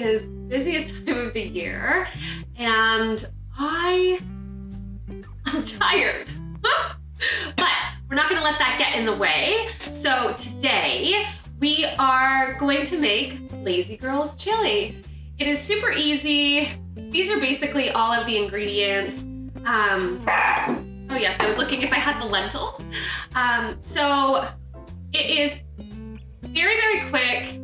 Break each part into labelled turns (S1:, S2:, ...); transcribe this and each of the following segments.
S1: is the busiest time of the year and I'm tired. But we're not gonna let that get in the way. So today we are going to make Lazy Girls chili. It is super easy. These are basically all of the ingredients. Oh yes, I was looking if I had the lentils. So it is very, very quick.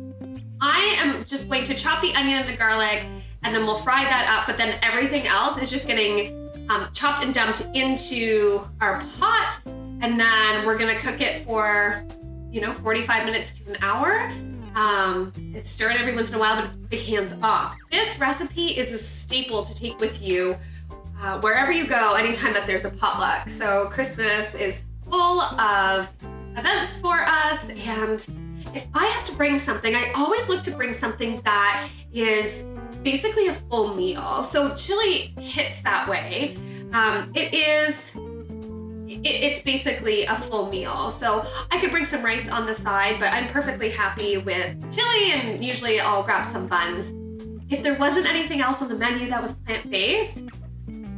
S1: I am just going to chop the onion and the garlic and then we'll fry that up, but then everything else is just getting chopped and dumped into our pot, and then we're gonna cook it for, 45 minutes to an hour. Stir it every once in a while, but it's pretty hands off. This recipe is a staple to take with you wherever you go, anytime that there's a potluck. So Christmas is full of events for us, and if I have to bring something, I always look to bring something that is basically a full meal. So chili hits that way. It's basically a full meal. So I could bring some rice on the side, but I'm perfectly happy with chili, and usually I'll grab some buns. If there wasn't anything else on the menu that was plant-based,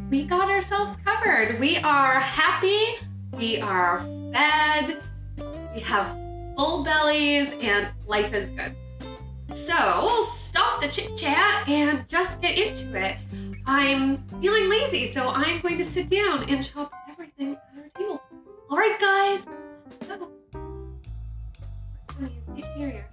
S1: we got ourselves covered. We are happy, we are fed, we have full bellies, and life is good. So we'll stop the chit chat and just get into it. I'm feeling lazy, so I'm going to sit down and chop everything at our table. All right, guys, let's go. First, I'm gonna use interior.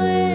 S2: away.